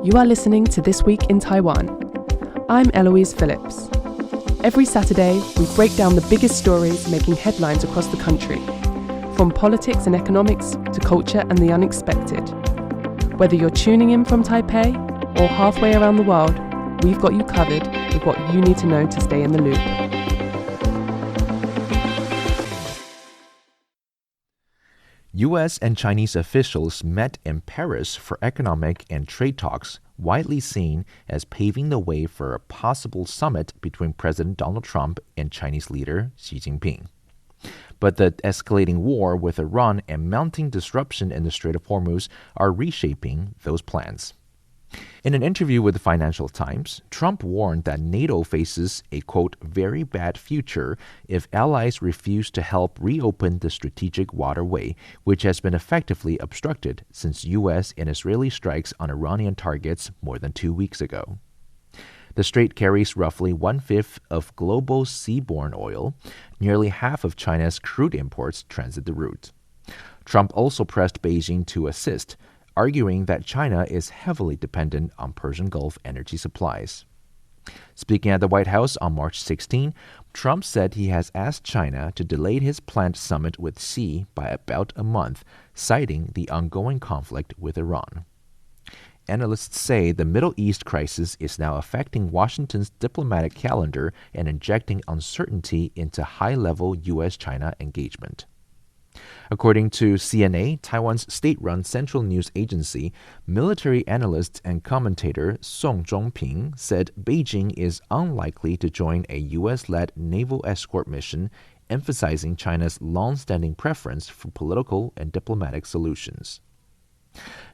You are listening to This Week in Taiwan. I'm Eloise Phillips. Every Saturday, we break down the biggest stories making headlines across the country, from politics and economics to culture and the unexpected. Whether you're tuning in from Taipei or halfway around the world, we've got you covered with what you need to know to stay in the loop. U.S. and Chinese officials met in Paris for economic and trade talks, widely seen as paving the way for a possible summit between President Donald Trump and Chinese leader Xi Jinping. But the escalating war with Iran and mounting disruption in the Strait of Hormuz are reshaping those plans. In an interview with the Financial Times, Trump warned that NATO faces a, quote, very bad future if allies refuse to help reopen the strategic waterway, which has been effectively obstructed since U.S. and Israeli strikes on Iranian targets more than 2 weeks ago. The strait carries roughly 1/5 of global seaborne oil. Nearly half of China's crude imports transit the route. Trump also pressed Beijing to assist, arguing that China is heavily dependent on Persian Gulf energy supplies. Speaking at the White House on March 16, Trump said he has asked China to delay his planned summit with Xi by about a month, citing the ongoing conflict with Iran. Analysts say the Middle East crisis is now affecting Washington's diplomatic calendar and injecting uncertainty into high-level U.S.-China engagement. According to CNA, Taiwan's state-run central news agency, military analyst and commentator Song Zhongping said Beijing is unlikely to join a U.S.-led naval escort mission, emphasizing China's long-standing preference for political and diplomatic solutions.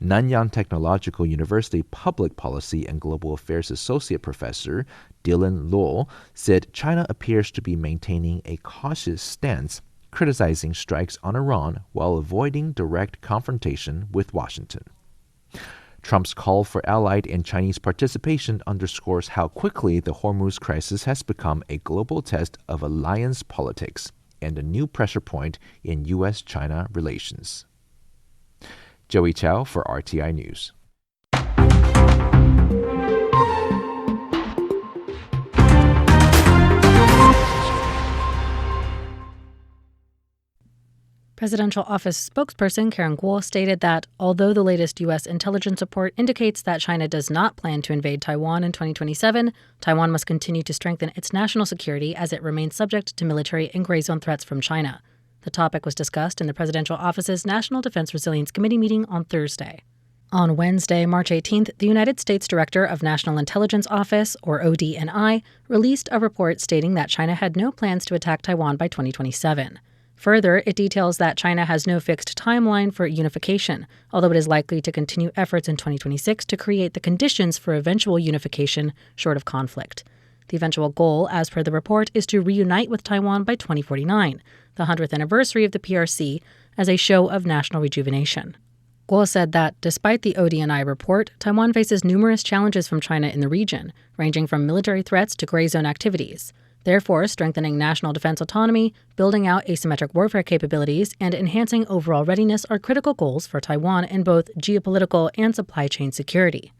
Nanyang Technological University Public Policy and Global Affairs Associate Professor Dylan Luo said China appears to be maintaining a cautious stance, criticizing strikes on Iran while avoiding direct confrontation with Washington. Trump's call for Allied and Chinese participation underscores how quickly the Hormuz crisis has become a global test of alliance politics and a new pressure point in U.S.-China relations. Joey Chow for RTI News. Presidential Office spokesperson Karen Guo stated that although the latest U.S. intelligence report indicates that China does not plan to invade Taiwan in 2027, Taiwan must continue to strengthen its national security as it remains subject to military and gray zone threats from China. The topic was discussed in the Presidential Office's National Defense Resilience Committee meeting on Thursday. On Wednesday, March 18th, the United States Director of National Intelligence Office, or ODNI, released a report stating that China had no plans to attack Taiwan by 2027. Further, it details that China has no fixed timeline for unification, although it is likely to continue efforts in 2026 to create the conditions for eventual unification short of conflict. The eventual goal, as per the report, is to reunite with Taiwan by 2049, the 100th anniversary of the PRC, as a show of national rejuvenation. Guo said that, despite the ODNI report, Taiwan faces numerous challenges from China in the region, ranging from military threats to gray zone activities. Therefore, strengthening national defense autonomy, building out asymmetric warfare capabilities, and enhancing overall readiness are critical goals for Taiwan in both geopolitical and supply chain security.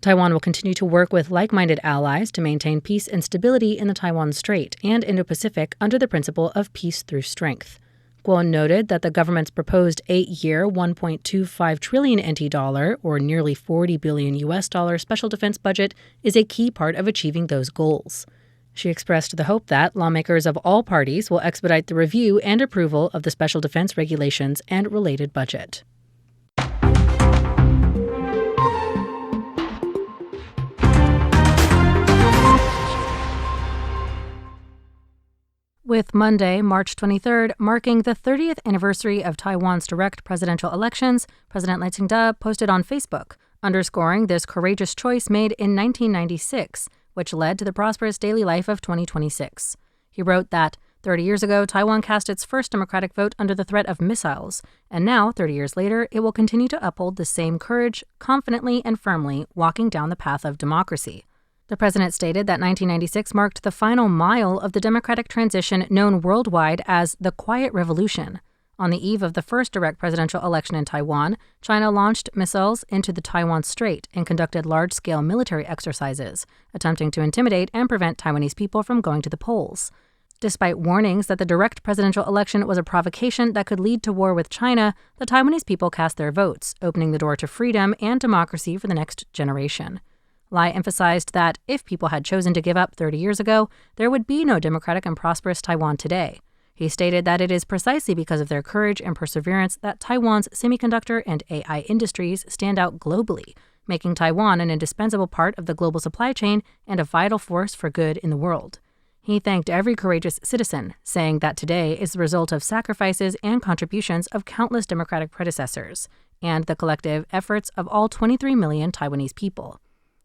Taiwan will continue to work with like-minded allies to maintain peace and stability in the Taiwan Strait and Indo-Pacific under the principle of peace through strength. Guo noted that the government's proposed 8-year, 1.25 trillion NT dollar, or nearly $40 billion US dollar special defense budget is a key part of achieving those goals. She expressed the hope that lawmakers of all parties will expedite the review and approval of the special defense regulations and related budget. With Monday, March 23rd, marking the 30th anniversary of Taiwan's direct presidential elections, President Lai Ching-te posted on Facebook, underscoring this courageous choice made in 1996, which led to the prosperous daily life of 2026. He wrote that 30 years ago, Taiwan cast its first democratic vote under the threat of missiles, and now, 30 years later, it will continue to uphold the same courage, confidently and firmly walking down the path of democracy. The president stated that 1996 marked the final mile of the democratic transition known worldwide as the Quiet Revolution. On the eve of the first direct presidential election in Taiwan, China launched missiles into the Taiwan Strait and conducted large-scale military exercises, attempting to intimidate and prevent Taiwanese people from going to the polls. Despite warnings that the direct presidential election was a provocation that could lead to war with China, the Taiwanese people cast their votes, opening the door to freedom and democracy for the next generation. Lai emphasized that if people had chosen to give up 30 years ago, there would be no democratic and prosperous Taiwan today. He stated that it is precisely because of their courage and perseverance that Taiwan's semiconductor and AI industries stand out globally, making Taiwan an indispensable part of the global supply chain and a vital force for good in the world. He thanked every courageous citizen, saying that today is the result of sacrifices and contributions of countless democratic predecessors and the collective efforts of all 23 million Taiwanese people.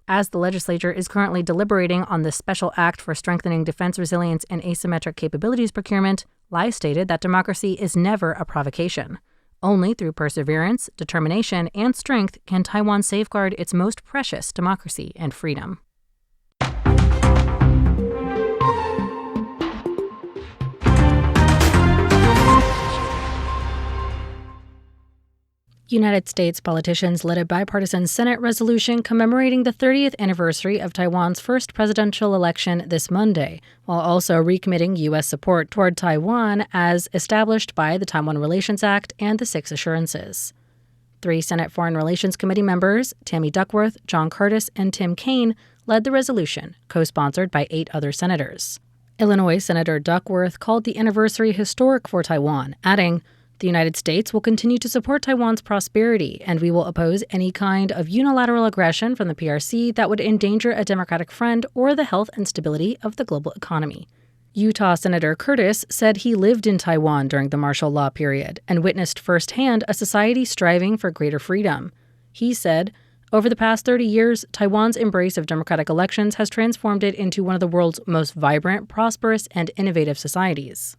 As the legislature is currently deliberating on the Special Act for Strengthening Defense Resilience and Asymmetric Capabilities Procurement, Lai stated that democracy is never a provocation. Only through perseverance, determination, and strength can Taiwan safeguard its most precious democracy and freedom. United States politicians led a bipartisan Senate resolution commemorating the 30th anniversary of Taiwan's first presidential election this Monday, while also recommitting U.S. support toward Taiwan as established by the Taiwan Relations Act and the Six Assurances. 3 Senate Foreign Relations Committee members, Tammy Duckworth, John Curtis, and Tim Kaine, led the resolution, co-sponsored by 8 other senators. Illinois Senator Duckworth called the anniversary historic for Taiwan, adding, "The United States will continue to support Taiwan's prosperity, and we will oppose any kind of unilateral aggression from the PRC that would endanger a democratic friend or the health and stability of the global economy." Utah Senator Curtis said he lived in Taiwan during the martial law period and witnessed firsthand a society striving for greater freedom. He said, "Over the past 30 years, Taiwan's embrace of democratic elections has transformed it into one of the world's most vibrant, prosperous, and innovative societies."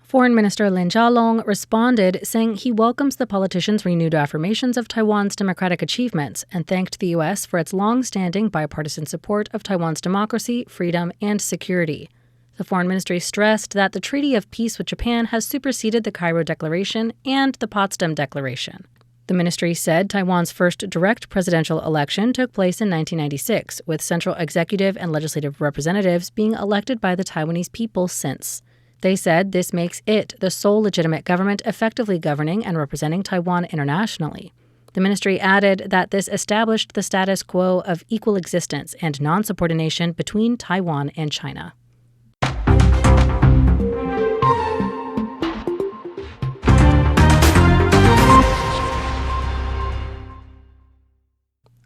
Foreign Minister Lin Jialong responded, saying he welcomes the politicians' renewed affirmations of Taiwan's democratic achievements and thanked the U.S. for its long-standing bipartisan support of Taiwan's democracy, freedom, and security. The Foreign Ministry stressed that the Treaty of Peace with Japan has superseded the Cairo Declaration and the Potsdam Declaration. The ministry said Taiwan's first direct presidential election took place in 1996, with central executive and legislative representatives being elected by the Taiwanese people since. They said this makes it the sole legitimate government effectively governing and representing Taiwan internationally. The ministry added that this established the status quo of equal existence and non-subordination between Taiwan and China.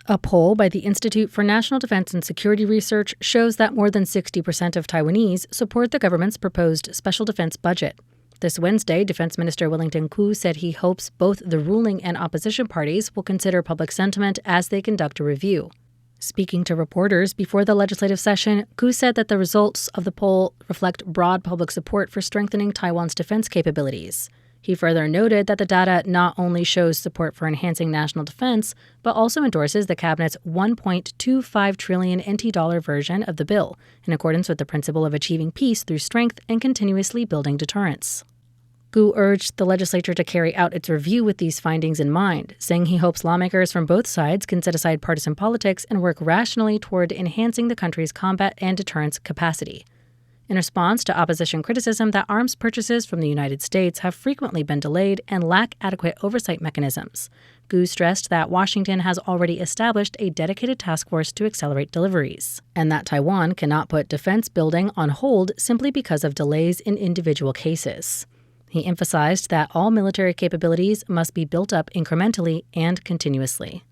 A poll by the Institute for National Defense and Security Research shows that more than 60% of Taiwanese support the government's proposed special defense budget. This Wednesday, Defense Minister Wellington Koo said he hopes both the ruling and opposition parties will consider public sentiment as they conduct a review. Speaking to reporters before the legislative session, Koo said that the results of the poll reflect broad public support for strengthening Taiwan's defense capabilities. He further noted that the data not only shows support for enhancing national defense, but also endorses the cabinet's 1.25 trillion NT dollar version of the bill, in accordance with the principle of achieving peace through strength and continuously building deterrence. Gu urged the legislature to carry out its review with these findings in mind, saying he hopes lawmakers from both sides can set aside partisan politics and work rationally toward enhancing the country's combat and deterrence capacity. In response to opposition criticism that arms purchases from the United States have frequently been delayed and lack adequate oversight mechanisms, Gu stressed that Washington has already established a dedicated task force to accelerate deliveries, and that Taiwan cannot put defense building on hold simply because of delays in individual cases. He emphasized that all military capabilities must be built up incrementally and continuously.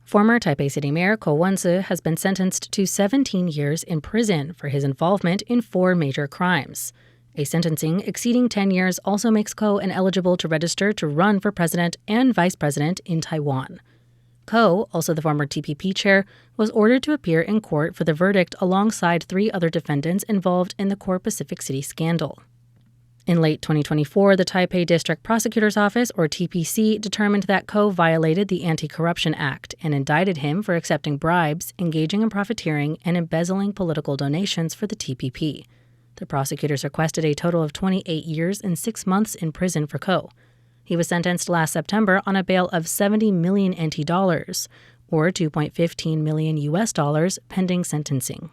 Former Taipei City Mayor Wen-je has been sentenced to 17 years in prison for his involvement in 4 major crimes. A sentencing exceeding 10 years also makes Ko ineligible to register to run for president and vice president in Taiwan. Ko, also the former TPP chair, was ordered to appear in court for the verdict alongside 3 other defendants involved in the Core Pacific City scandal. In late 2024, the Taipei District Prosecutor's Office, or TPC, determined that Ko violated the Anti-Corruption Act and indicted him for accepting bribes, engaging in profiteering, and embezzling political donations for the TPP. The prosecutors requested a total of 28 years and 6 months in prison for Ko. He was sentenced last September on a bail of 70 million NT dollars, or $2.15 million, pending sentencing.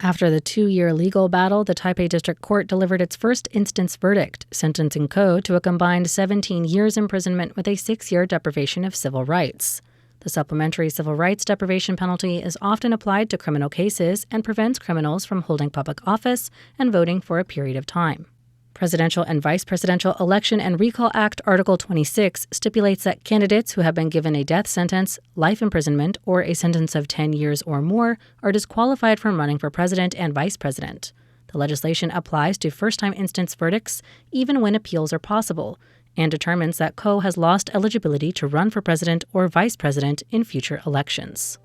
After the 2-year legal battle, the Taipei District Court delivered its first instance verdict, sentencing Ko to a combined 17 years imprisonment with a 6-year deprivation of civil rights. The supplementary civil rights deprivation penalty is often applied to criminal cases and prevents criminals from holding public office and voting for a period of time. Presidential and Vice Presidential Election and Recall Act Article 26 stipulates that candidates who have been given a death sentence, life imprisonment, or a sentence of 10 years or more are disqualified from running for president and vice president. The legislation applies to first-time instance verdicts even when appeals are possible, and determines that Ko has lost eligibility to run for president or vice president in future elections.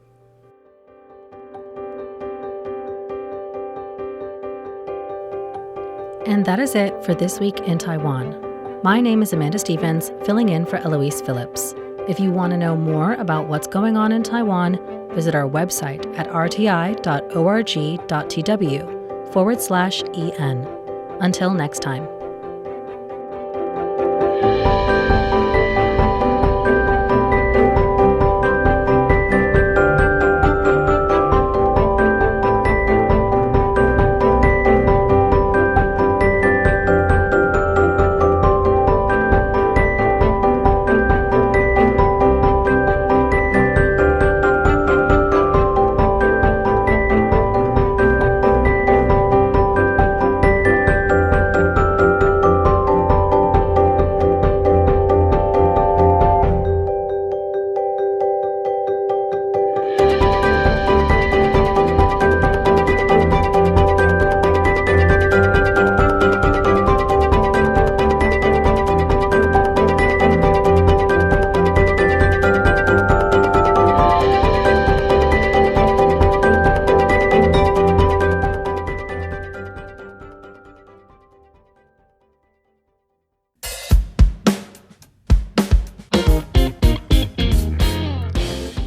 And that is it for This Week in Taiwan. My name is Amanda Stevens, filling in for Eloise Phillips. If you want to know more about what's going on in Taiwan, visit our website at rti.org.tw/en. Until next time.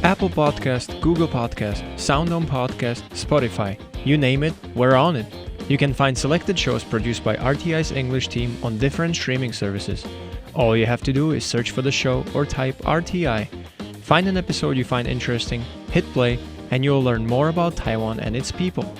Apple Podcast, Google Podcast, SoundOn Podcast, Spotify, you name it, we're on it. You can find selected shows produced by RTI's English team on different streaming services. All you have to do is search for the show or type RTI. Find an episode you find interesting, hit play, and you'll learn more about Taiwan and its people.